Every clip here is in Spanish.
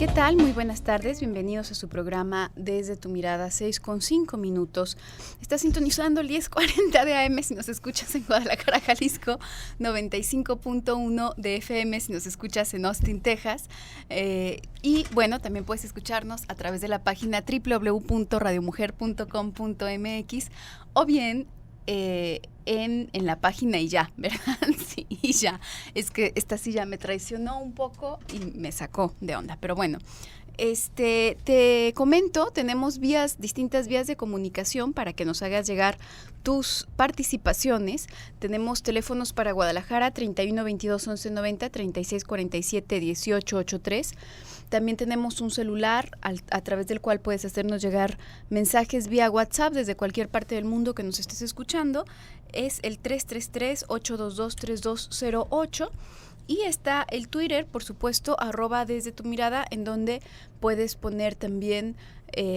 ¿Qué tal? Muy buenas tardes, bienvenidos a su programa Desde tu Mirada, 6:05. Está sintonizando el 10:40 de AM si nos escuchas en Guadalajara, Jalisco, 95.1 de FM si nos escuchas en Austin, Texas. Y bueno, también puedes escucharnos a través de la página www.radiomujer.com.mx o bien en la página y ya, ¿verdad? Sí, y ya. Es que esta silla me traicionó un poco y me sacó de onda, pero bueno. Te comento, tenemos distintas vías de comunicación para que nos hagas llegar tus participaciones. Tenemos teléfonos para Guadalajara 31 22 11 90, 36 47 18 83. También tenemos un celular a través del cual puedes hacernos llegar mensajes vía WhatsApp desde cualquier parte del mundo que nos estés escuchando. Es el 333-822-3208. Y está el Twitter, por supuesto, @desde tu mirada, en donde puedes poner también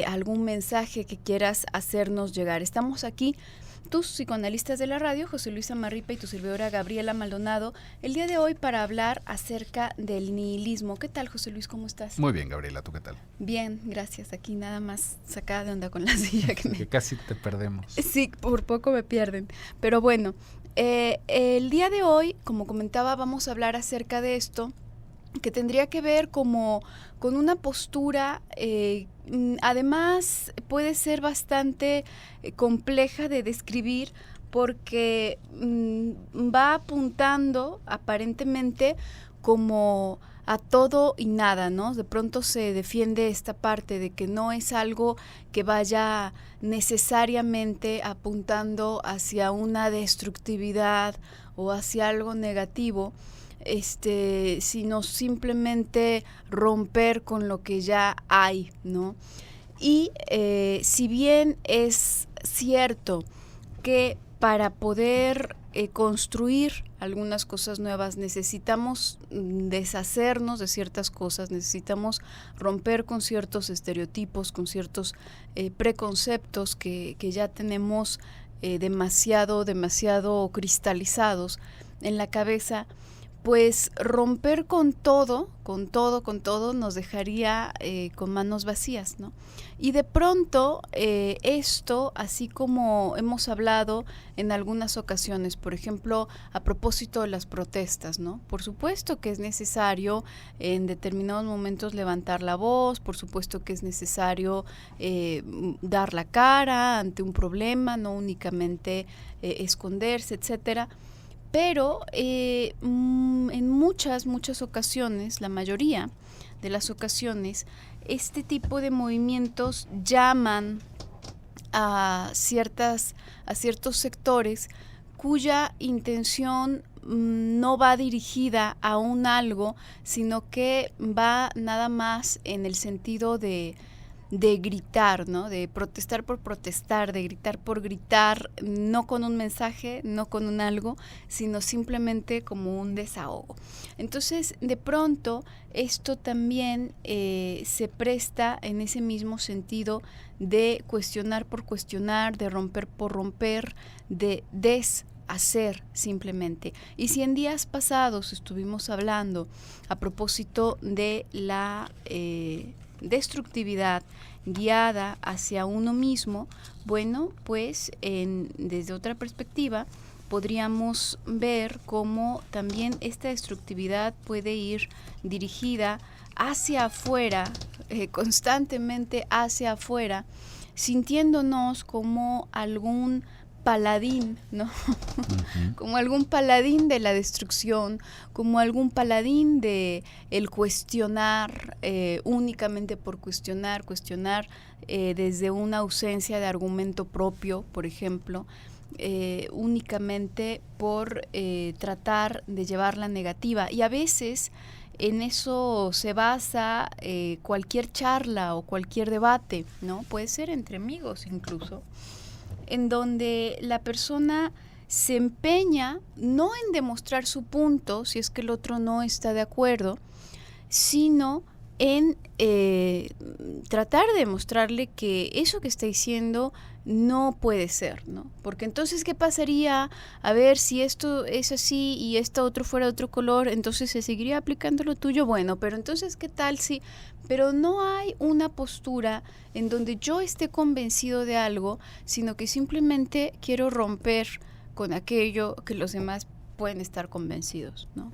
algún mensaje que quieras hacernos llegar. Estamos aquí, tus psicoanalistas de la radio, José Luis Amarripa y tu servidora Gabriela Maldonado, el día de hoy para hablar acerca del nihilismo. ¿Qué tal, José Luis? ¿Cómo estás? Muy bien, Gabriela, ¿tú qué tal? Bien, gracias. Aquí nada más sacada de onda con la silla. Que casi te perdemos. Sí, por poco me pierden. Pero bueno, el día de hoy, como comentaba, vamos a hablar acerca de esto, que tendría que ver como con una postura, además puede ser bastante compleja de describir porque va apuntando aparentemente como a todo y nada, ¿no? De pronto se defiende esta parte de que no es algo que vaya necesariamente apuntando hacia una destructividad o hacia algo negativo, sino simplemente romper con lo que ya hay, ¿no? Y si bien es cierto que para poder construir algunas cosas nuevas necesitamos deshacernos de ciertas cosas, necesitamos romper con ciertos estereotipos, con ciertos preconceptos que ya tenemos demasiado cristalizados en la cabeza. Pues romper con todo nos dejaría con manos vacías, ¿no? Y de pronto esto, así como hemos hablado en algunas ocasiones, por ejemplo, a propósito de las protestas, ¿no? Por supuesto que es necesario en determinados momentos levantar la voz, por supuesto que es necesario dar la cara ante un problema, no únicamente esconderse, etcétera. Pero en muchas ocasiones, la mayoría de las ocasiones, este tipo de movimientos llaman a ciertos sectores cuya intención no va dirigida a un algo, sino que va nada más en el sentido de gritar, ¿no? De protestar por protestar, de gritar por gritar, no con un mensaje, no con un algo, sino simplemente como un desahogo. Entonces, de pronto, esto también se presta en ese mismo sentido de cuestionar por cuestionar, de romper por romper, de deshacer simplemente. Y si en días pasados estuvimos hablando a propósito de la destructividad guiada hacia uno mismo, bueno, pues desde otra perspectiva podríamos ver cómo también esta destructividad puede ir dirigida hacia afuera, constantemente hacia afuera, sintiéndonos como algún paladín, ¿no? Uh-huh. Como algún paladín de la destrucción, como algún paladín de el cuestionar, únicamente por cuestionar desde una ausencia de argumento propio, por ejemplo, únicamente por tratar de llevar la negativa. Y a veces en eso se basa cualquier charla o cualquier debate, ¿no? Puede ser entre amigos incluso, en donde la persona se empeña no en demostrar su punto, si es que el otro no está de acuerdo, sino en tratar de demostrarle que eso que está diciendo no puede ser, ¿no? Porque entonces, ¿qué pasaría? A ver, si esto es así y esto otro fuera de otro color, entonces se seguiría aplicando lo tuyo. Bueno, pero entonces, ¿qué tal si...? Pero no hay una postura en donde yo esté convencido de algo, sino que simplemente quiero romper con aquello que los demás pueden estar convencidos, ¿no?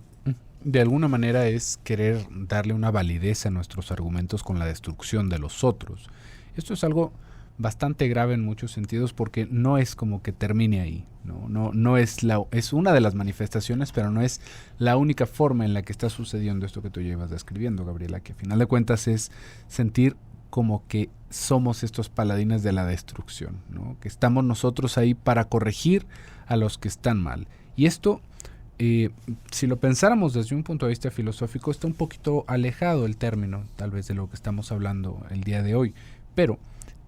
De alguna manera es querer darle una validez a nuestros argumentos con la destrucción de los otros. Esto es algo bastante grave en muchos sentidos porque no es como que termine ahí, no es una de las manifestaciones, pero no es la única forma en la que está sucediendo esto que tú llevas describiendo, Gabriela, que a final de cuentas es sentir como que somos estos paladines de la destrucción, ¿no? Que estamos nosotros ahí para corregir a los que están mal. Y esto, si lo pensáramos desde un punto de vista filosófico, está un poquito alejado el término, tal vez, de lo que estamos hablando el día de hoy, pero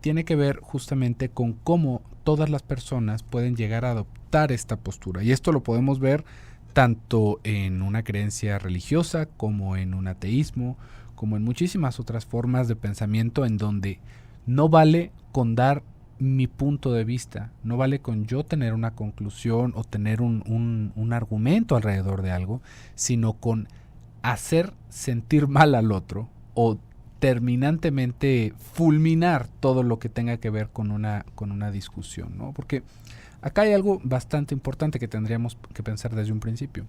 tiene que ver justamente con cómo todas las personas pueden llegar a adoptar esta postura. Y esto lo podemos ver tanto en una creencia religiosa como en un ateísmo, como en muchísimas otras formas de pensamiento en donde no vale con dar mi punto de vista, no vale con yo tener una conclusión o tener un argumento alrededor de algo, sino con hacer sentir mal al otro o terminantemente fulminar todo lo que tenga que ver con una discusión, ¿no? Porque acá hay algo bastante importante que tendríamos que pensar desde un principio.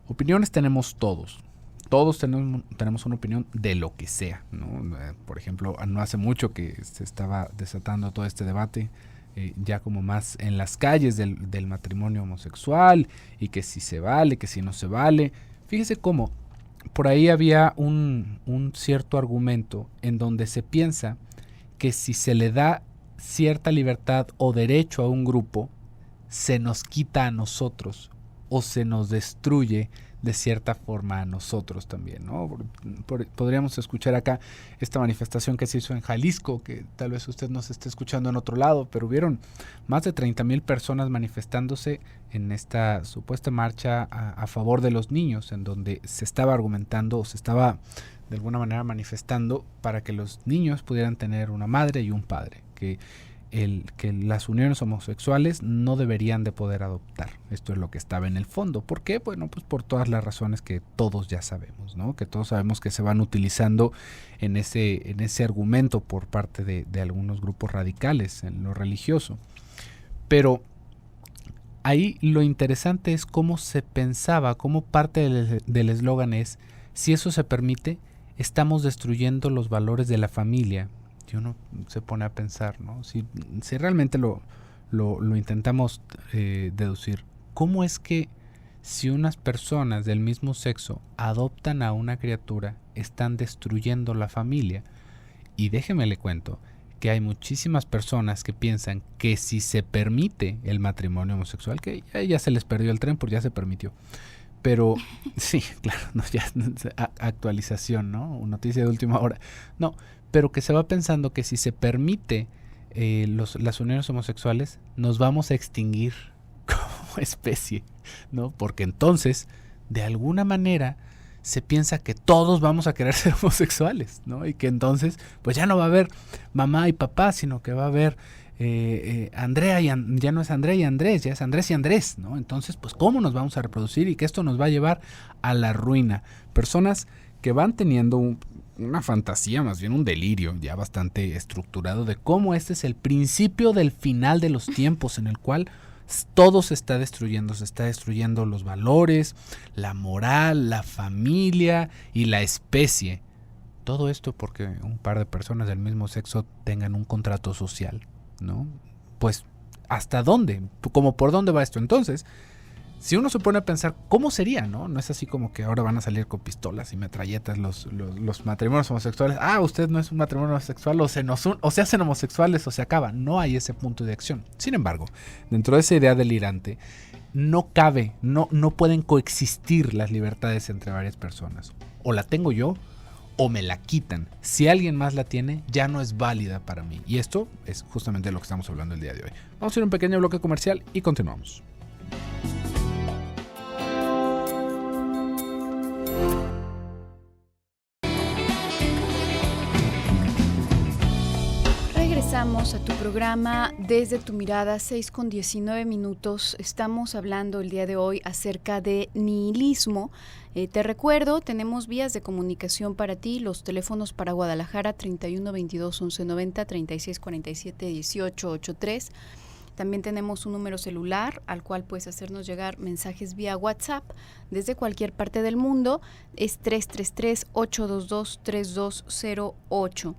Opiniones tenemos todos. Todos tenemos una opinión de lo que sea, ¿no? Por ejemplo, no hace mucho que se estaba desatando todo este debate, ya como más en las calles del matrimonio homosexual, y que si se vale, que si no se vale. Fíjese cómo por ahí había un cierto argumento en donde se piensa que si se le da cierta libertad o derecho a un grupo, se nos quita a nosotros o se nos destruye de cierta forma a nosotros también, ¿no? Podríamos escuchar acá esta manifestación que se hizo en Jalisco, que tal vez usted nos esté escuchando en otro lado, pero hubieron más de 30,000 personas manifestándose en esta supuesta marcha a favor de los niños, en donde se estaba argumentando o se estaba de alguna manera manifestando para que los niños pudieran tener una madre y un padre, que las uniones homosexuales no deberían de poder adoptar. Esto es lo que estaba en el fondo. ¿Por qué? Bueno, pues por todas las razones que todos ya sabemos, ¿no? Que todos sabemos que se van utilizando en ese argumento por parte de algunos grupos radicales en lo religioso. Pero ahí lo interesante es cómo se pensaba, cómo parte del eslogan es: si eso se permite, estamos destruyendo los valores de la familia. Y uno se pone a pensar, ¿no? Si realmente lo intentamos deducir, ¿cómo es que si unas personas del mismo sexo adoptan a una criatura, están destruyendo la familia? Y déjeme le cuento que hay muchísimas personas que piensan que si se permite el matrimonio homosexual, que ya se les perdió el tren porque ya se permitió. Pero sí, claro, no, ya actualización, ¿no? Noticia de última hora. No, pero que se va pensando que si se permite las uniones homosexuales, nos vamos a extinguir como especie, ¿no? Porque entonces, de alguna manera, se piensa que todos vamos a querer ser homosexuales, ¿no? Y que entonces, pues ya no va a haber mamá y papá, sino que va a haber Andrea y ya no es Andrea y Andrés, ya es Andrés y Andrés, ¿no? Entonces, pues ¿cómo nos vamos a reproducir? Y que esto nos va a llevar a la ruina. Personas que van teniendo una fantasía, más bien un delirio ya bastante estructurado de cómo este es el principio del final de los tiempos, en el cual todo se está destruyendo los valores, la moral, la familia y la especie. Todo esto porque un par de personas del mismo sexo tengan un contrato social, ¿no? Pues, ¿hasta dónde? ¿Cómo por dónde va esto? Entonces, si uno se pone a pensar, ¿cómo sería, no? No es así como que ahora van a salir con pistolas y metralletas los matrimonios homosexuales. Ah, usted no es un matrimonio homosexual, o se hacen homosexuales o se acaba. No hay ese punto de acción. Sin embargo, dentro de esa idea delirante, no cabe, no pueden coexistir las libertades entre varias personas. O la tengo yo, o me la quitan. Si alguien más la tiene, ya no es válida para mí. Y esto es justamente de lo que estamos hablando el día de hoy. Vamos a ir a un pequeño bloque comercial y continuamos. regresamos a tu programa Desde tu Mirada, 6:19. Estamos hablando el día de hoy acerca de nihilismo. Te recuerdo, tenemos vías de comunicación para ti, los teléfonos para Guadalajara 31 22 11 90, 36 47 18 83. También tenemos un número celular al cual puedes hacernos llegar mensajes vía WhatsApp desde cualquier parte del mundo. Es 333-822-3208.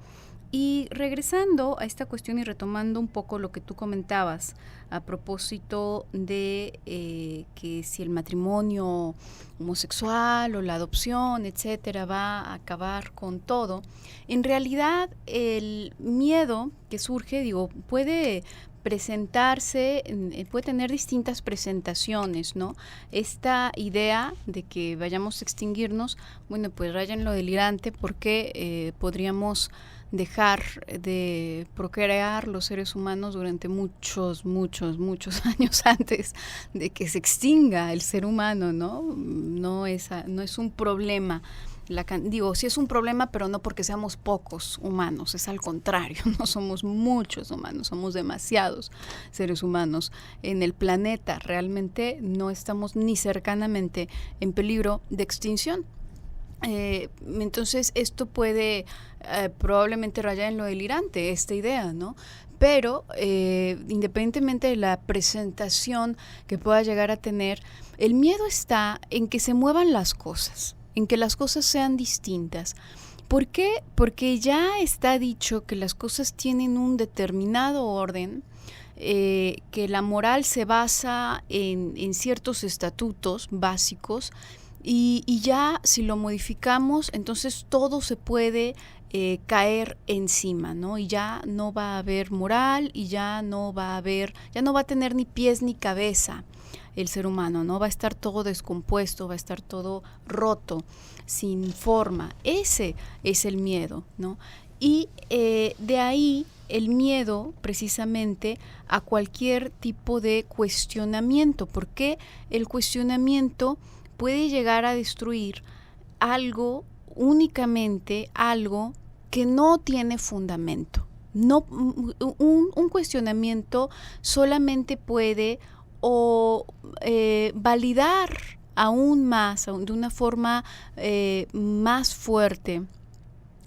Y regresando a esta cuestión y retomando un poco lo que tú comentabas a propósito de que si el matrimonio homosexual o la adopción, etcétera, va a acabar con todo, en realidad el miedo que surge, puede presentarse, puede tener distintas presentaciones, ¿no? Esta idea de que vayamos a extinguirnos, bueno, pues raya en lo delirante porque podríamos dejar de procrear los seres humanos durante muchos años antes de que se extinga el ser humano, ¿no? No es un problema. Sí es un problema, pero no porque seamos pocos humanos, es al contrario, no somos muchos humanos, somos demasiados seres humanos en el planeta. Realmente no estamos ni cercanamente en peligro de extinción. Entonces esto puede probablemente rayar en lo delirante, esta idea, ¿no? Pero independientemente de la presentación que pueda llegar a tener, el miedo está en que se muevan las cosas, en que las cosas sean distintas. ¿Por qué? Porque ya está dicho que las cosas tienen un determinado orden, que la moral se basa en ciertos estatutos básicos, y ya si lo modificamos, entonces todo se puede caer encima, ¿no? Y ya no va a haber moral y ya no va a tener ni pies ni cabeza el ser humano, ¿no? Va a estar todo descompuesto, va a estar todo roto, sin forma. Ese es el miedo, ¿no? Y de ahí el miedo precisamente a cualquier tipo de cuestionamiento, porque el cuestionamiento puede llegar a destruir únicamente algo que no tiene fundamento. No, un cuestionamiento solamente puede validar aún más, de una forma más fuerte,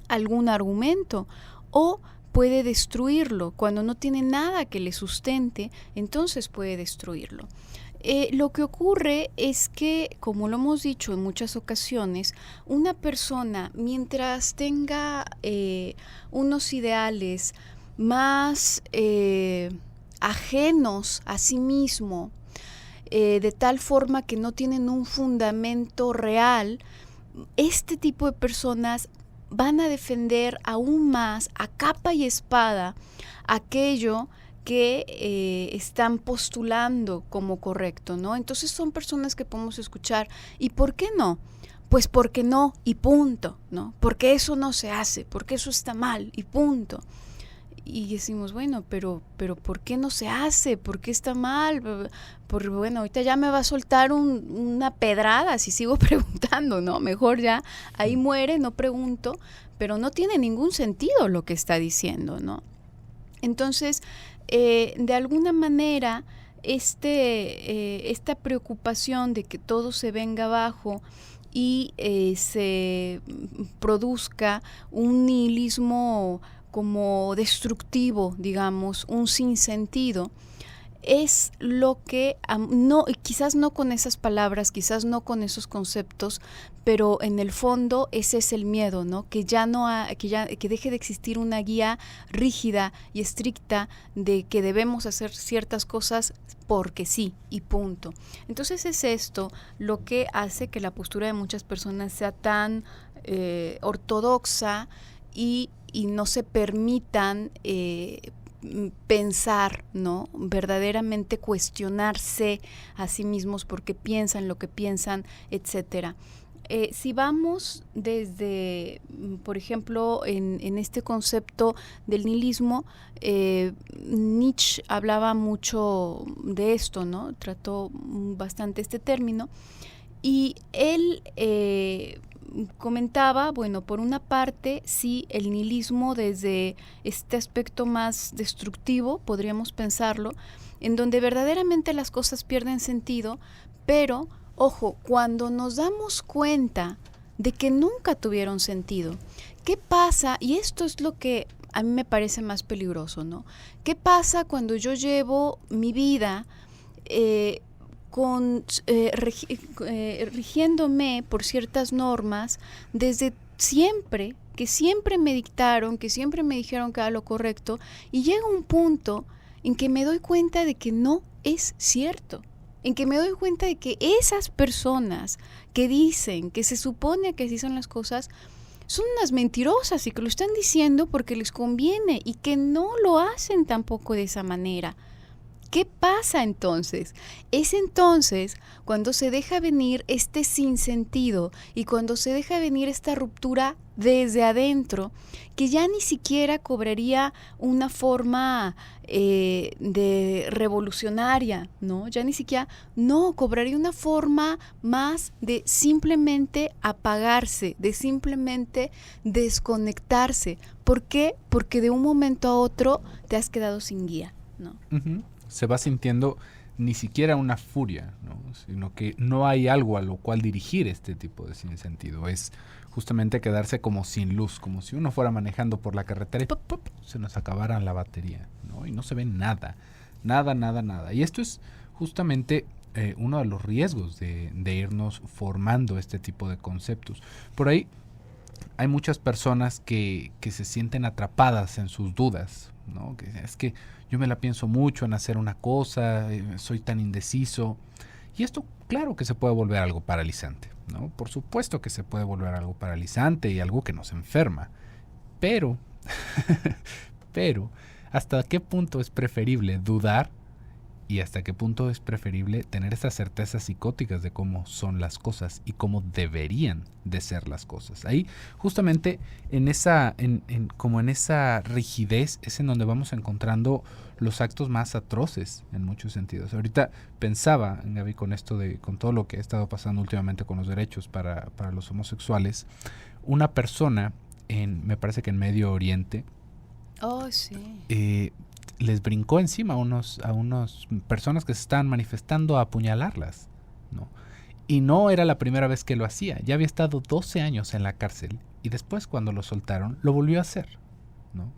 algún argumento, o puede destruirlo. Cuando no tiene nada que le sustente, entonces puede destruirlo. Lo que ocurre es que, como lo hemos dicho en muchas ocasiones, una persona, mientras tenga unos ideales más ajenos a sí mismo, de tal forma que no tienen un fundamento real, este tipo de personas van a defender aún más a capa y espada aquello que están postulando como correcto, ¿no? Entonces son personas que podemos escuchar. ¿Y por qué no? Pues porque no y punto, ¿no? Porque eso no se hace, porque eso está mal y punto. Y decimos, bueno, pero ¿por qué no se hace? ¿Por qué está mal? Bueno, ahorita ya me va a soltar una pedrada si sigo preguntando, ¿no? Mejor ya ahí muere, no pregunto, pero no tiene ningún sentido lo que está diciendo, ¿no? Entonces, de alguna manera, esta preocupación de que todo se venga abajo y se produzca un nihilismo como destructivo, digamos, un sinsentido, es lo que, quizás no con esas palabras, quizás no con esos conceptos, pero en el fondo ese es el miedo, ¿no? Que que deje de existir una guía rígida y estricta de que debemos hacer ciertas cosas porque sí y punto. Entonces es esto lo que hace que la postura de muchas personas sea tan ortodoxa y no se permitan pensar, ¿no? Verdaderamente cuestionarse a sí mismos porque piensan lo que piensan, etcétera. Si vamos desde, por ejemplo, en este concepto del nihilismo, Nietzsche hablaba mucho de esto, ¿no? Trató bastante este término, y él comentaba, bueno, por una parte, sí, el nihilismo desde este aspecto más destructivo, podríamos pensarlo, en donde verdaderamente las cosas pierden sentido, pero, ojo, cuando nos damos cuenta de que nunca tuvieron sentido, ¿qué pasa? Y esto es lo que a mí me parece más peligroso, ¿no? ¿Qué pasa cuando yo llevo mi vida rigiéndome por ciertas normas desde siempre, que siempre me dictaron, que siempre me dijeron que era lo correcto, y llega un punto en que me doy cuenta de que no es cierto, en que me doy cuenta de que esas personas que dicen, que se supone que así son las cosas, son unas mentirosas y que lo están diciendo porque les conviene y que no lo hacen tampoco de esa manera. ¿Qué pasa entonces? Es entonces cuando se deja venir este sinsentido y cuando se deja venir esta ruptura desde adentro, que ya ni siquiera cobraría una forma de revolucionaria, ¿no? Ya ni siquiera, no, cobraría una forma más de simplemente apagarse, de simplemente desconectarse. ¿Por qué? Porque de un momento a otro te has quedado sin guía, ¿no? Uh-huh. Se va sintiendo ni siquiera una furia, ¿no? Sino que no hay algo a lo cual dirigir este tipo de sinsentido. Es justamente quedarse como sin luz, como si uno fuera manejando por la carretera y ¡pop, pop! Se nos acabara la batería, ¿no? Y no se ve nada. Y esto es justamente uno de los riesgos de irnos formando este tipo de conceptos. Por ahí hay muchas personas que se sienten atrapadas en sus dudas, ¿no? Que es que yo me la pienso mucho en hacer una cosa, soy tan indeciso. Y esto, claro que se puede volver algo paralizante, ¿no? Por supuesto que se puede volver algo paralizante y algo que nos enferma. Pero, ¿hasta qué punto es preferible dudar? Y hasta qué punto es preferible tener esas certezas psicóticas de cómo son las cosas y cómo deberían de ser las cosas. Ahí, justamente, como en esa rigidez, es en donde vamos encontrando los actos más atroces en muchos sentidos. Ahorita pensaba, Gaby, con todo lo que ha estado pasando últimamente con los derechos para los homosexuales, una persona me parece que en Medio Oriente, les brincó encima a unos personas que se estaban manifestando a apuñalarlas, ¿no? Y no era la primera vez que lo hacía. Ya había estado 12 años en la cárcel y después, cuando lo soltaron, lo volvió a hacer, ¿no?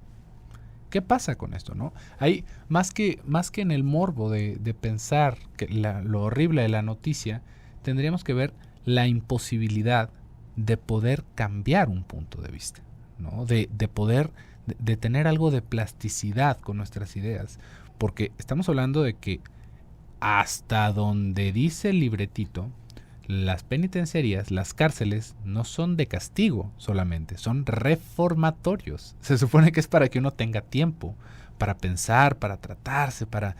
¿Qué pasa con esto, no? Hay más que en el morbo de pensar que lo horrible de la noticia, tendríamos que ver la imposibilidad de poder cambiar un punto de vista, ¿no? De poder de tener algo de plasticidad con nuestras ideas, porque estamos hablando de que hasta donde dice el libretito, las penitenciarías, las cárceles, no son de castigo solamente, son reformatorios. Se supone que es para que uno tenga tiempo para pensar, para tratarse, para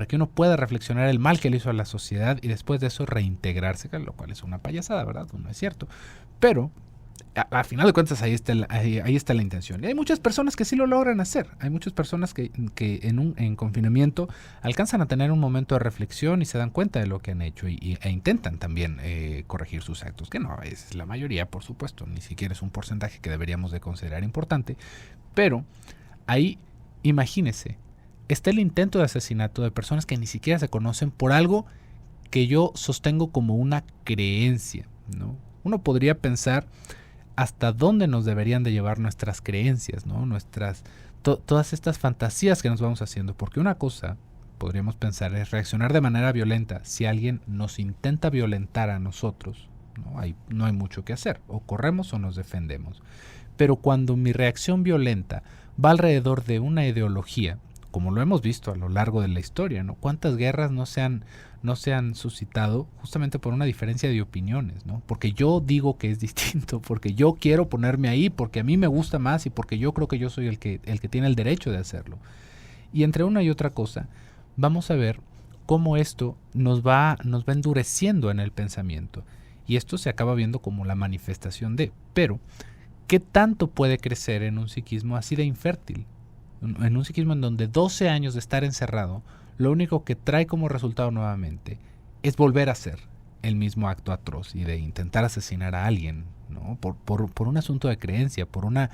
que uno pueda reflexionar el mal que le hizo a la sociedad y después de eso reintegrarse, lo cual es una payasada, ¿verdad? No es cierto. Pero a final de cuentas ahí está la intención. Y hay muchas personas que sí lo logran hacer. Hay muchas personas que en confinamiento alcanzan a tener un momento de reflexión y se dan cuenta de lo que han hecho e intentan también corregir sus actos. Que no es la mayoría, por supuesto. Ni siquiera es un porcentaje que deberíamos de considerar importante. Pero ahí, imagínese, está el intento de asesinato de personas que ni siquiera se conocen por algo que yo sostengo como una creencia, ¿no? Uno podría pensar hasta dónde nos deberían de llevar nuestras creencias, ¿no? Todas estas fantasías que nos vamos haciendo, porque una cosa, podríamos pensar, es reaccionar de manera violenta. Si alguien nos intenta violentar a nosotros, no hay mucho que hacer, o corremos o nos defendemos. Pero cuando mi reacción violenta va alrededor de una ideología, como lo hemos visto a lo largo de la historia, ¿no? ¿Cuántas guerras no se han suscitado justamente por una diferencia de opiniones, ¿no? Porque yo digo que es distinto, porque yo quiero ponerme ahí, porque a mí me gusta más y porque yo creo que yo soy el que tiene el derecho de hacerlo. Y entre una y otra cosa, vamos a ver cómo esto nos va endureciendo en el pensamiento. Y esto se acaba viendo como la manifestación de. Pero, ¿qué tanto puede crecer en un psiquismo así de infértil? En un psiquismo en donde 12 años de estar encerrado, lo único que trae como resultado nuevamente es volver a ser el mismo acto atroz y de intentar asesinar a alguien, ¿no? Por un asunto de creencia, por un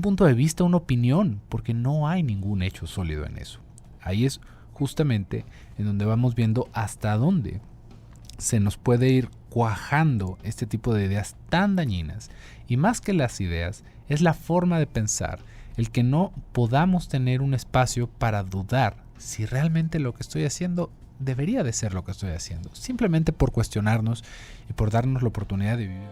punto de vista, una opinión, porque no hay ningún hecho sólido en eso. Ahí es justamente en donde vamos viendo hasta dónde se nos puede ir cuajando este tipo de ideas tan dañinas. Y más que las ideas, es la forma de pensar, el que no podamos tener un espacio para dudar si realmente lo que estoy haciendo debería de ser lo que estoy haciendo, simplemente por cuestionarnos y por darnos la oportunidad de vivir.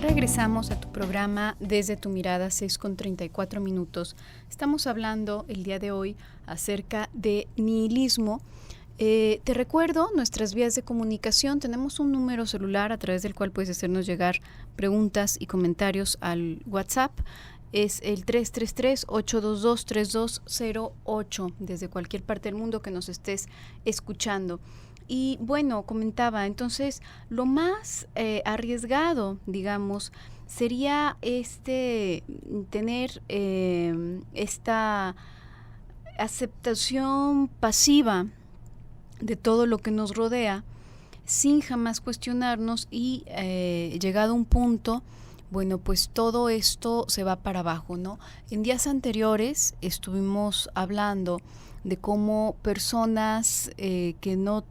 Regresamos a tu programa Desde tu Mirada, 6:34. Estamos hablando el día de hoy acerca de nihilismo. Te recuerdo nuestras vías de comunicación. Tenemos un número celular a través del cual puedes hacernos llegar preguntas y comentarios al WhatsApp. Es el 333-822-3208, desde cualquier parte del mundo que nos estés escuchando. Y bueno, comentaba, entonces lo más arriesgado, digamos, sería tener esta aceptación pasiva de todo lo que nos rodea, sin jamás cuestionarnos y llegado a un punto, bueno, pues todo esto se va para abajo, ¿no? En días anteriores estuvimos hablando de cómo personas que no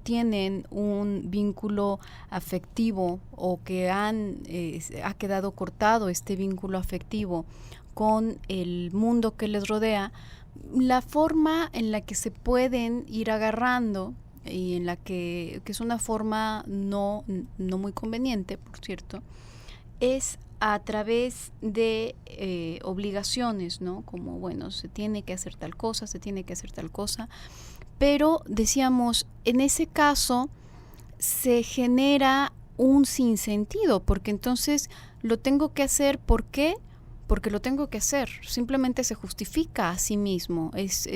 tienen un vínculo afectivo o que ha quedado cortado este vínculo afectivo con el mundo que les rodea, la forma en la que se pueden ir agarrando y en la que es una forma no muy conveniente, por cierto, es a través de obligaciones, ¿no? Como, bueno, se tiene que hacer tal cosa, pero decíamos, en ese caso se genera un sinsentido, porque entonces lo tengo que hacer, ¿por qué? Porque lo tengo que hacer, simplemente se justifica a sí mismo, es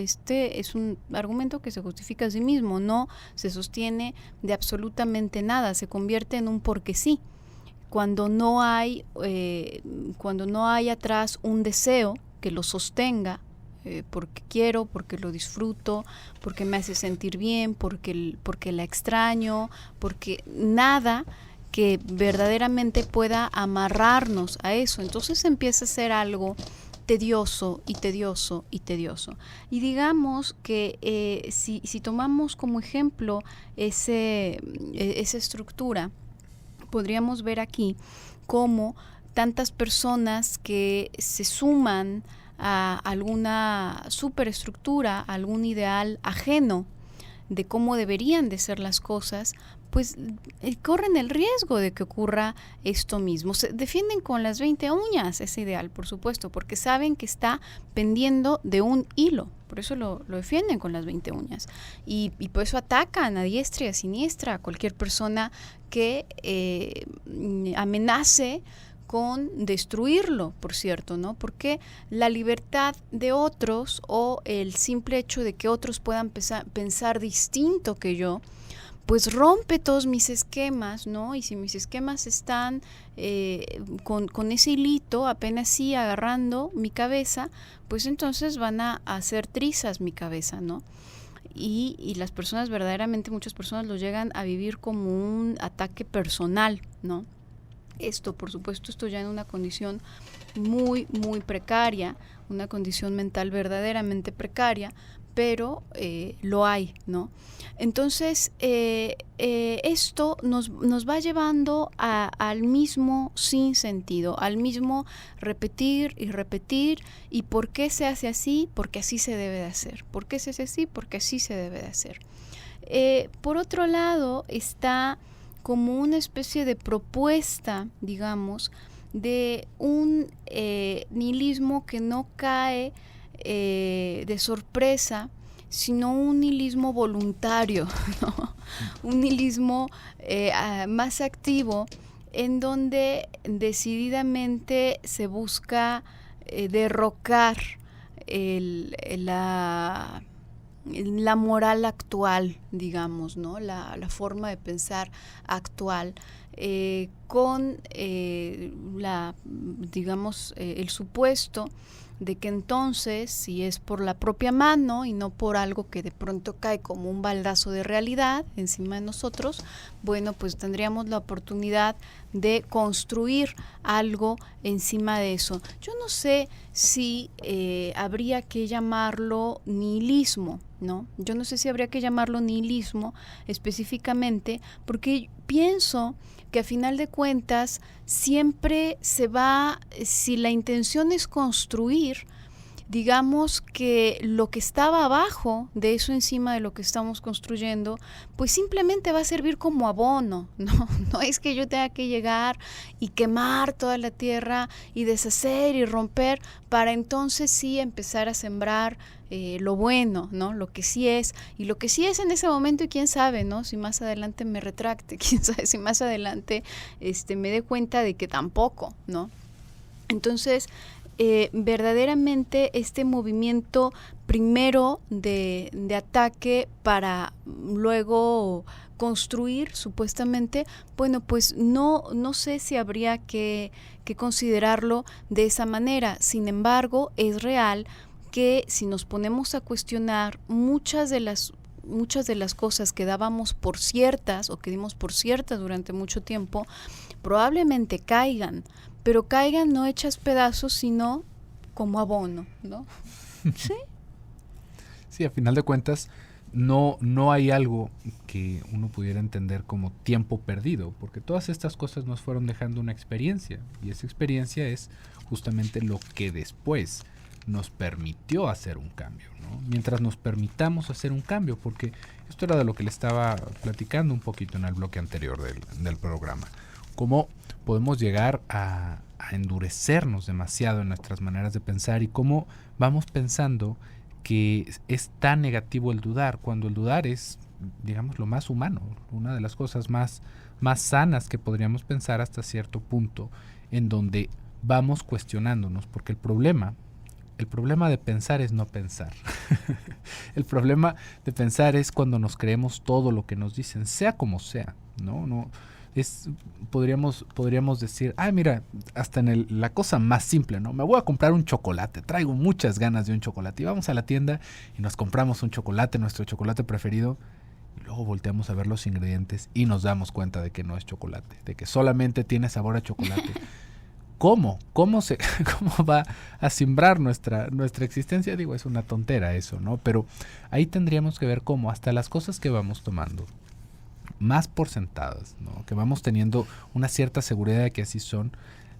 un argumento que se justifica a sí mismo, no se sostiene de absolutamente nada, se convierte en un porque sí. Cuando no hay atrás un deseo que lo sostenga, porque quiero, porque lo disfruto, porque me hace sentir bien, porque la extraño, porque nada que verdaderamente pueda amarrarnos a eso. Entonces empieza a ser algo tedioso y tedioso y tedioso. Y digamos que si tomamos como ejemplo esa estructura, podríamos ver aquí cómo tantas personas que se suman a alguna superestructura, a algún ideal ajeno de cómo deberían de ser las cosas, pues corren el riesgo de que ocurra esto mismo. Se defienden con las 20 uñas ese ideal, por supuesto, porque saben que está pendiendo de un hilo. Por eso lo defienden con las 20 uñas. Y por eso atacan a diestra y a siniestra a cualquier persona que amenace con destruirlo, por cierto, ¿no? Porque la libertad de otros o el simple hecho de que otros puedan pensar distinto que yo, pues rompe todos mis esquemas, ¿no? Y si mis esquemas están con ese hilito apenas sí agarrando mi cabeza, pues entonces van a hacer trizas mi cabeza, ¿no? Y las personas verdaderamente, muchas personas lo llegan a vivir como un ataque personal, ¿no? Esto, por supuesto, esto ya en una condición muy, muy precaria, una condición mental verdaderamente precaria, pero lo hay, ¿no? Entonces, esto nos va llevando al mismo sinsentido, al mismo repetir y repetir. ¿Y por qué se hace así? Porque así se debe de hacer. ¿Por qué se hace así? Porque así se debe de hacer. Por otro lado, está como una especie de propuesta, digamos, de un nihilismo que no cae de sorpresa, sino un nihilismo voluntario, ¿no? Un nihilismo más activo, en donde decididamente se busca derrocar la moral actual, digamos, ¿no? La forma de pensar actual, con digamos, el supuesto de que entonces, si es por la propia mano y no por algo que de pronto cae como un baldazo de realidad encima de nosotros, bueno, pues tendríamos la oportunidad de construir algo encima de eso. Yo no sé si habría que llamarlo nihilismo, ¿no? Yo no sé si habría que llamarlo nihilismo específicamente, porque pienso que a final de cuentas siempre se va, si la intención es construir, digamos que lo que estaba abajo de eso encima de lo que estamos construyendo, pues simplemente va a servir como abono, ¿no? No es que yo tenga que llegar y quemar toda la tierra y deshacer y romper para entonces sí empezar a sembrar lo bueno, ¿no? Lo que sí es, y lo que sí es en ese momento, y quién sabe, ¿no? Si más adelante me retracte, quién sabe si más adelante me dé cuenta de que tampoco, ¿no? Entonces, verdaderamente este movimiento primero de ataque para luego construir supuestamente, bueno, pues no sé si habría que considerarlo de esa manera. Sin embargo, es real que si nos ponemos a cuestionar muchas de las cosas que dábamos por ciertas o que dimos por ciertas durante mucho tiempo, probablemente caigan, pero caigan no hechas pedazos, sino como abono, ¿no? Sí. Sí, a final de cuentas, no hay algo que uno pudiera entender como tiempo perdido, porque todas estas cosas nos fueron dejando una experiencia, y esa experiencia es justamente lo que después nos permitió hacer un cambio, ¿no? Mientras nos permitamos hacer un cambio, porque esto era de lo que le estaba platicando un poquito en el bloque anterior del programa, cómo podemos llegar a endurecernos demasiado en nuestras maneras de pensar y cómo vamos pensando que es tan negativo el dudar, cuando el dudar es, digamos, lo más humano, una de las cosas más sanas que podríamos pensar hasta cierto punto, en donde vamos cuestionándonos, porque el problema de pensar es no pensar. El problema de pensar es cuando nos creemos todo lo que nos dicen, sea como sea, ¿no? Podríamos decir, mira, hasta en la cosa más simple, ¿no? Me voy a comprar un chocolate, traigo muchas ganas de un chocolate, y vamos a la tienda y nos compramos un chocolate, nuestro chocolate preferido, y luego volteamos a ver los ingredientes y nos damos cuenta de que no es chocolate, de que solamente tiene sabor a chocolate. ¿Cómo va a simbrar nuestra existencia? Digo, es una tontera eso, ¿no? Pero ahí tendríamos que ver cómo hasta las cosas que vamos tomando más por sentadas, ¿no? Que vamos teniendo una cierta seguridad de que así son,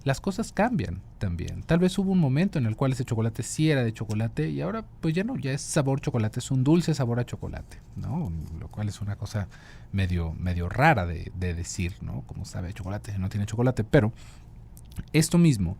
las cosas cambian también. Tal vez hubo un momento en el cual ese chocolate sí era de chocolate y ahora pues ya no, ya es sabor chocolate, es un dulce sabor a chocolate, ¿no? Lo cual es una cosa medio rara de decir, ¿no? Como sabe a chocolate si no tiene chocolate, pero esto mismo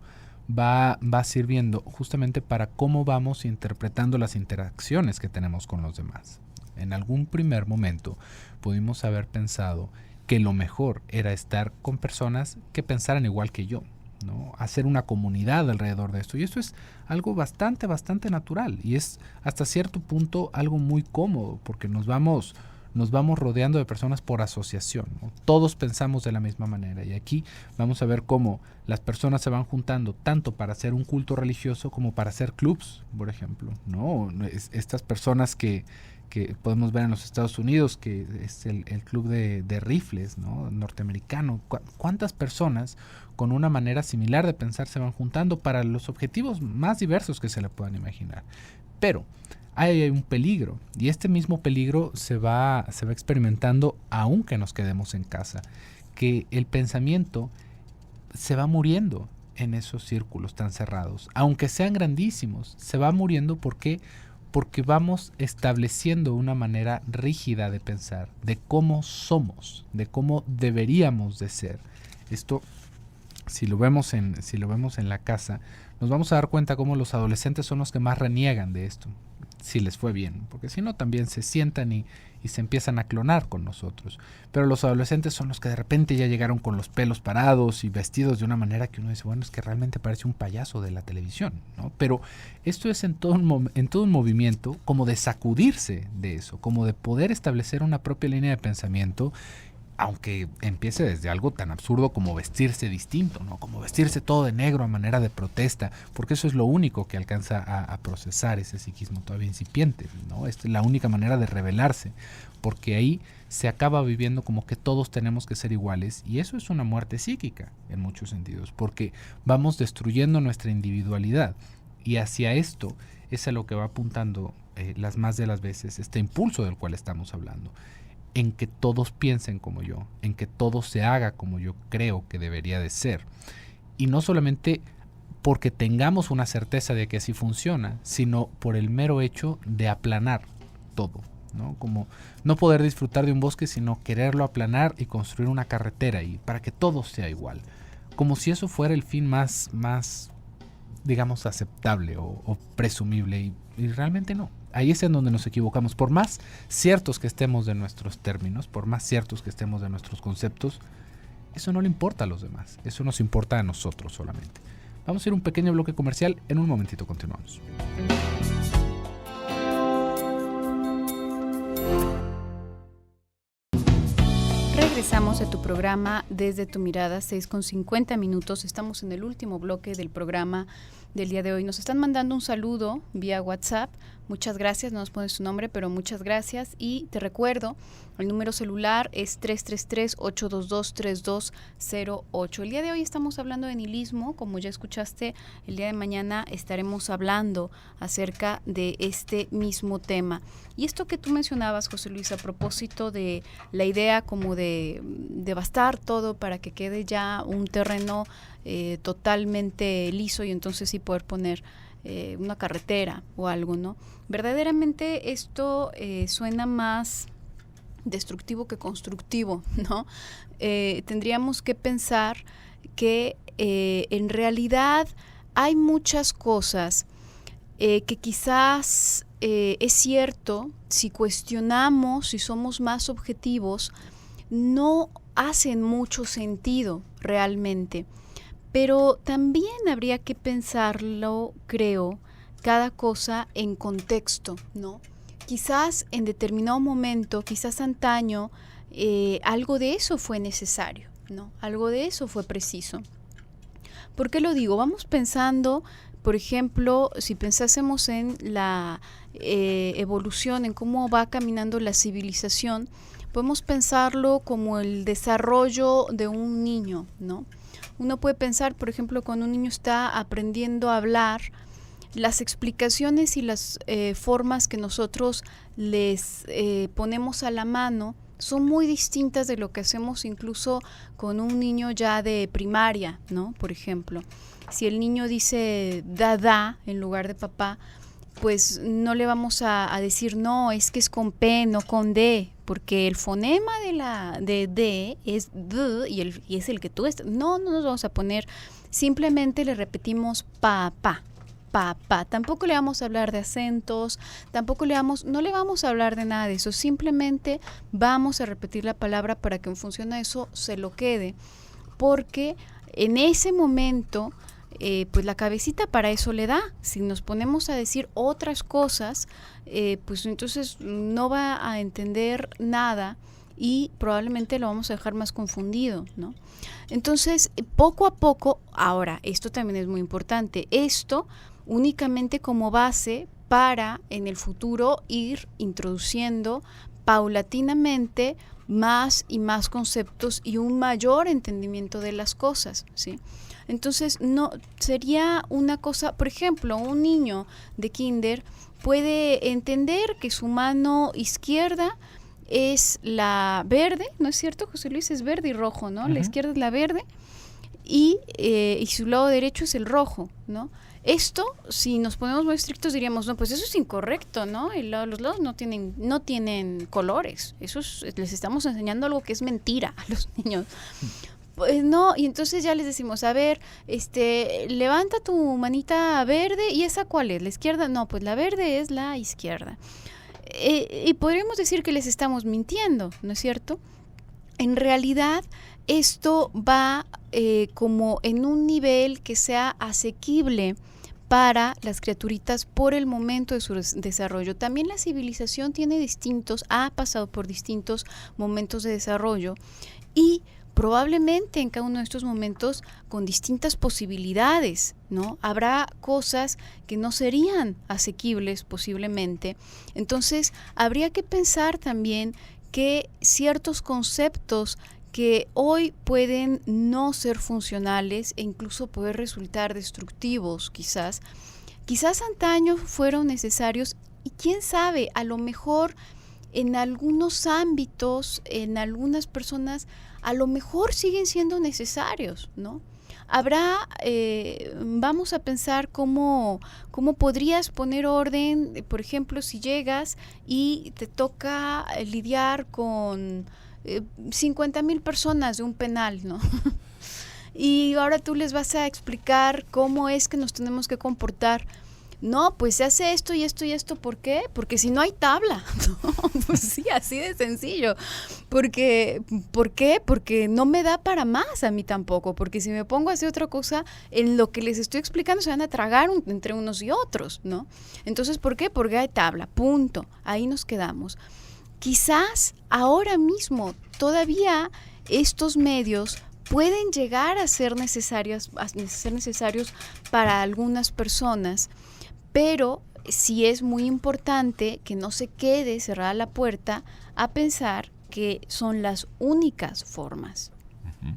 va sirviendo justamente para cómo vamos interpretando las interacciones que tenemos con los demás. En algún primer momento pudimos haber pensado que lo mejor era estar con personas que pensaran igual que yo, ¿no? Hacer una comunidad alrededor de esto. Y esto es algo bastante natural y es hasta cierto punto algo muy cómodo porque nos vamos rodeando de personas por asociación, ¿no? Todos pensamos de la misma manera y aquí vamos a ver cómo las personas se van juntando tanto para hacer un culto religioso como para hacer clubs, por ejemplo, ¿no? Estas personas que podemos ver en los Estados Unidos, que es el club de rifles, ¿no? Norteamericano. ¿Cuántas personas con una manera similar de pensar se van juntando para los objetivos más diversos que se le puedan imaginar? Pero hay un peligro, y este mismo peligro se va experimentando aunque nos quedemos en casa, que el pensamiento se va muriendo en esos círculos tan cerrados, aunque sean grandísimos, se va muriendo porque vamos estableciendo una manera rígida de pensar, de cómo somos, de cómo deberíamos de ser. Esto, si lo vemos en la casa, nos vamos a dar cuenta cómo los adolescentes son los que más reniegan de esto. si les fue bien, porque si no también se sientan y se empiezan a clonar con nosotros. Pero los adolescentes son los que de repente ya llegaron con los pelos parados y vestidos de una manera que uno dice, bueno, es que realmente parece un payaso de la televisión, ¿no? Pero esto es en todo un movimiento como de sacudirse de eso, como de poder establecer una propia línea de pensamiento, aunque empiece desde algo tan absurdo como vestirse distinto, ¿no? Como vestirse todo de negro a manera de protesta, porque eso es lo único que alcanza a procesar ese psiquismo todavía incipiente, ¿no? Es la única manera de rebelarse, porque ahí se acaba viviendo como que todos tenemos que ser iguales, y eso es una muerte psíquica en muchos sentidos, porque vamos destruyendo nuestra individualidad, y hacia esto es a lo que va apuntando las más de las veces este impulso del cual estamos hablando, en que todos piensen como yo, en que todo se haga como yo creo que debería de ser. Y no solamente porque tengamos una certeza de que así funciona, sino por el mero hecho de aplanar todo, ¿no? Como no poder disfrutar de un bosque, sino quererlo aplanar y construir una carretera y para que todo sea igual. Como si eso fuera el fin más digamos, aceptable o presumible, y realmente no. Ahí es en donde nos equivocamos. Por más ciertos que estemos de nuestros términos, por más ciertos que estemos de nuestros conceptos, eso no le importa a los demás, eso nos importa a nosotros solamente. Vamos a ir a un pequeño bloque comercial, en un momentito continuamos. Regresamos a tu programa Desde tu Mirada, 6:50. Estamos en el último bloque del programa del día de hoy. Nos están mandando un saludo vía WhatsApp. Muchas gracias, no nos pones su nombre, pero muchas gracias. Y te recuerdo, el número celular es 333-822-3208. El día de hoy estamos hablando de nihilismo. Como ya escuchaste, el día de mañana estaremos hablando acerca de este mismo tema. Y esto que tú mencionabas, José Luis, a propósito de la idea como de devastar todo para que quede ya un terreno totalmente liso y entonces sí poder poner una carretera o algo, ¿no? Verdaderamente esto suena más destructivo que constructivo, ¿no? Tendríamos que pensar que en realidad hay muchas cosas que quizás es cierto, si cuestionamos, si somos más objetivos, no hacen mucho sentido realmente. Pero también habría que pensarlo, creo, cada cosa en contexto, ¿no? Quizás en determinado momento, quizás antaño, algo de eso fue necesario, ¿no? Algo de eso fue preciso. ¿Por qué lo digo? Vamos pensando, por ejemplo, si pensásemos en la evolución, en cómo va caminando la civilización, podemos pensarlo como el desarrollo de un niño, ¿no? Uno puede pensar, por ejemplo, cuando un niño está aprendiendo a hablar, las explicaciones y las formas que nosotros les ponemos a la mano son muy distintas de lo que hacemos incluso con un niño ya de primaria, ¿no? Por ejemplo, si el niño dice dada en lugar de papá, pues no le vamos a decir no, es que es con P, no con D, porque el fonema de D es D y es el que tú estás. No nos vamos a poner, simplemente le repetimos papá. Tampoco le vamos a hablar de acentos, no le vamos a hablar de nada de eso, simplemente vamos a repetir la palabra para que en función a eso se lo quede, porque en ese momento pues la cabecita para eso le da. Si nos ponemos a decir otras cosas, pues entonces no va a entender nada y probablemente lo vamos a dejar más confundido, ¿no? Entonces, poco a poco, ahora, esto también es muy importante, esto únicamente como base para en el futuro ir introduciendo paulatinamente más y más conceptos y un mayor entendimiento de las cosas, ¿sí? Entonces, no sería una cosa, por ejemplo, un niño de kinder puede entender que su mano izquierda es la verde, ¿no es cierto, José Luis? Es verde y rojo, ¿no? Uh-huh. La izquierda es la verde y su lado derecho es el rojo, ¿no? Esto, si nos ponemos muy estrictos, diríamos, no, pues eso es incorrecto, ¿no? Los lados no tienen colores. Les estamos enseñando algo que es mentira a los niños. No, y entonces ya les decimos, a ver, levanta tu manita verde, ¿y esa cuál es? ¿La izquierda? No, pues la verde es la izquierda. Y podríamos decir que les estamos mintiendo, ¿no es cierto? En realidad, esto va como en un nivel que sea asequible para las criaturitas por el momento de su desarrollo. También la civilización ha pasado por distintos momentos de desarrollo y probablemente en cada uno de estos momentos con distintas posibilidades, ¿no? Habrá cosas que no serían asequibles posiblemente. Entonces, habría que pensar también que ciertos conceptos que hoy pueden no ser funcionales e incluso poder resultar destructivos quizás antaño fueron necesarios y quién sabe, a lo mejor en algunos ámbitos, en algunas personas, a lo mejor siguen siendo necesarios, ¿no? Vamos a pensar cómo podrías poner orden, por ejemplo, si llegas y te toca lidiar con 50,000 personas de un penal, ¿no? Y ahora tú les vas a explicar cómo es que nos tenemos que comportar. No, pues se hace esto y esto y esto, ¿por qué? Porque si no hay tabla. No, pues sí, así de sencillo. ¿Por qué? Porque no me da para más a mí tampoco, porque si me pongo a hacer otra cosa, en lo que les estoy explicando se van a tragar entre unos y otros, ¿no? Entonces, ¿por qué? Porque hay tabla, punto. Ahí nos quedamos. Quizás ahora mismo todavía estos medios pueden llegar a ser necesarios para algunas personas, pero sí es muy importante que no se quede cerrada la puerta a pensar que son las únicas formas. Uh-huh.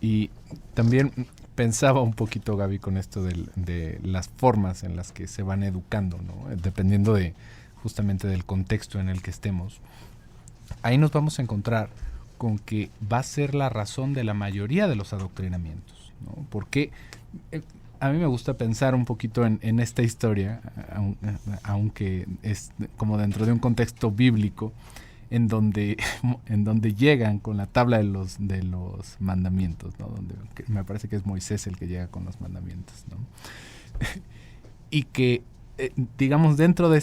Y también pensaba un poquito, Gaby, con esto de las formas en las que se van educando, ¿no? Dependiendo justamente del contexto en el que estemos. Ahí nos vamos a encontrar con que va a ser la razón de la mayoría de los adoctrinamientos, ¿no? Porque a mí me gusta pensar un poquito en esta historia, aunque es como dentro de un contexto bíblico, en donde llegan con la tabla de los mandamientos, ¿no? Donde me parece que es Moisés el que llega con los mandamientos, ¿no? Y que digamos dentro de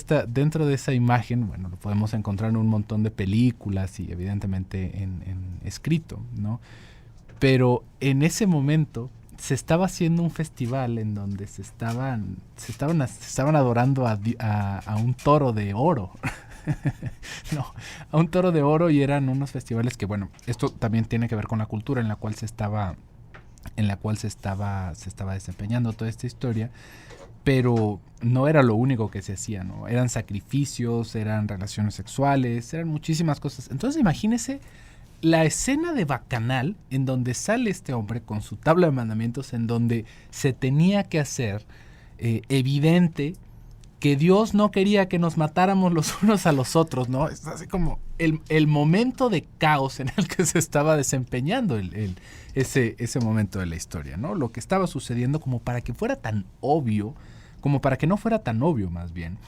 esa imagen, bueno, lo podemos encontrar en un montón de películas y evidentemente en escrito, ¿no? Pero en ese momento se estaba haciendo un festival en donde se estaban adorando a un toro de oro. No, a un toro de oro, y eran unos festivales que, bueno, esto también tiene que ver con la cultura en la cual se estaba desempeñando toda esta historia, pero no era lo único que se hacía, ¿no? Eran sacrificios, eran relaciones sexuales, eran muchísimas cosas. Entonces imagínese la escena de Bacanal en donde sale este hombre con su tabla de mandamientos, en donde se tenía que hacer evidente que Dios no quería que nos matáramos los unos a los otros, ¿no? Es así como el momento de caos en el que se estaba desempeñando ese momento de la historia, ¿no? Lo que estaba sucediendo, como para que fuera tan obvio, como para que no fuera tan obvio más bien,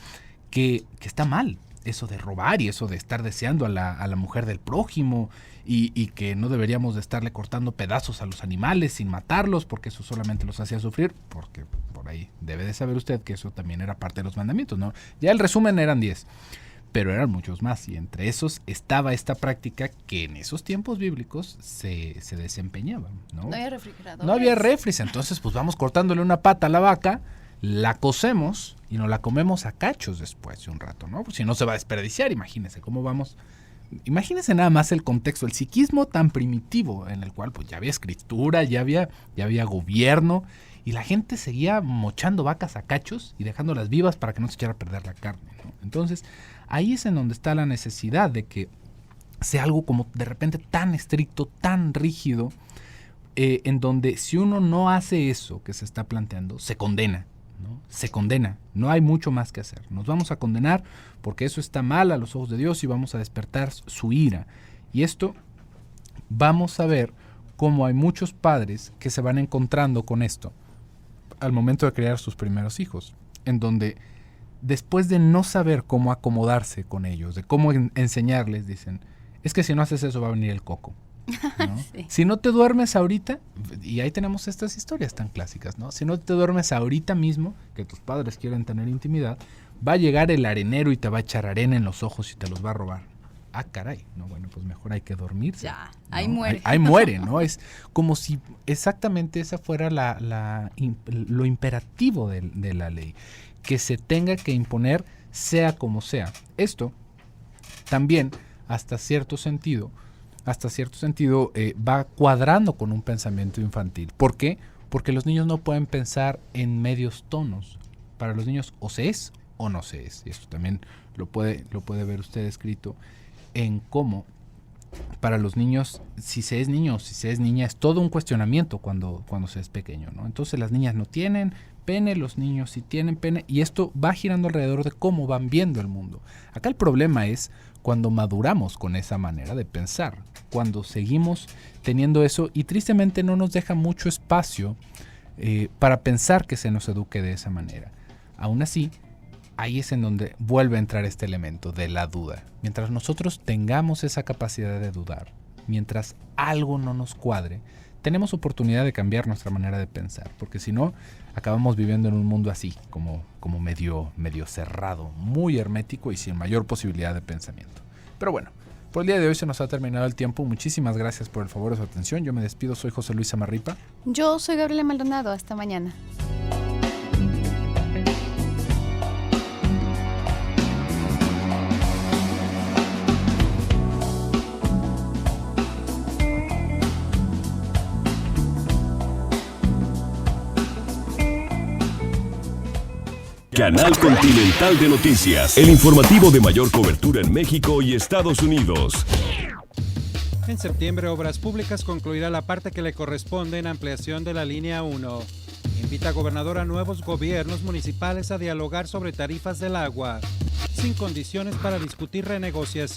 que está mal eso de robar y eso de estar deseando a la mujer del prójimo, y que no deberíamos de estarle cortando pedazos a los animales sin matarlos, porque eso solamente los hacía sufrir, porque por ahí debe de saber usted que eso también era parte de los mandamientos, ¿no? Ya el resumen eran 10, pero eran muchos más, y entre esos estaba esta práctica que en esos tiempos bíblicos se desempeñaba, ¿no? No había refrigeradores. No había refris, entonces pues vamos cortándole una pata a la vaca, la cocemos y nos la comemos a cachos después de un rato, ¿no? Pues si no se va a desperdiciar, imagínense cómo vamos. Imagínense nada más el contexto, el psiquismo tan primitivo en el cual pues ya había escritura, ya había gobierno, y la gente seguía mochando vacas a cachos y dejándolas vivas para que no se echara a perder la carne, ¿no? Entonces ahí es en donde está la necesidad de que sea algo como de repente tan estricto, tan rígido, en donde si uno no hace eso que se está planteando, se condena, ¿no? Se condena, no hay mucho más que hacer. Nos vamos a condenar porque eso está mal a los ojos de Dios y vamos a despertar su ira. Y esto vamos a ver cómo hay muchos padres que se van encontrando con esto al momento de criar sus primeros hijos, en donde después de no saber cómo acomodarse con ellos, de cómo enseñarles, dicen, es que si no haces eso va a venir el coco. ¿no? Sí. Si no te duermes ahorita, y ahí tenemos estas historias tan clásicas, ¿no? Si no te duermes ahorita mismo, que tus padres quieren tener intimidad, va a llegar el arenero y te va a echar arena en los ojos y te los va a robar. Ah, caray, no, bueno, pues mejor hay que dormirse. Ya, ¿no? ahí muere. Ahí muere, ¿no? Es como si exactamente esa fuera lo imperativo de la ley, que se tenga que imponer sea como sea. Esto también, hasta cierto sentido, va cuadrando con un pensamiento infantil. ¿Por qué? Porque los niños no pueden pensar en medios tonos. Para los niños o se es o no se es. Y esto también lo puede ver usted escrito en cómo para los niños, si se es niño o si se es niña, es todo un cuestionamiento cuando se es pequeño, ¿no? Entonces las niñas no tienen pene, los niños sí tienen pene, y esto va girando alrededor de cómo van viendo el mundo. Acá el problema es cuando maduramos con esa manera de pensar, cuando seguimos teniendo eso y tristemente no nos deja mucho espacio para pensar que se nos eduque de esa manera. Aún así, ahí es en donde vuelve a entrar este elemento de la duda. Mientras nosotros tengamos esa capacidad de dudar, mientras algo no nos cuadre, tenemos oportunidad de cambiar nuestra manera de pensar, porque si no, acabamos viviendo en un mundo así, como medio cerrado, muy hermético y sin mayor posibilidad de pensamiento. Pero bueno, por el día de hoy se nos ha terminado el tiempo. Muchísimas gracias por el favor de su atención. Yo me despido, soy José Luis Amarripa. Yo soy Gabriela Maldonado, hasta mañana. Canal Continental de Noticias, el informativo de mayor cobertura en México y Estados Unidos. En septiembre, Obras Públicas concluirá la parte que le corresponde en ampliación de la línea 1. Invita a gobernador a nuevos gobiernos municipales a dialogar sobre tarifas del agua, sin condiciones para discutir renegociación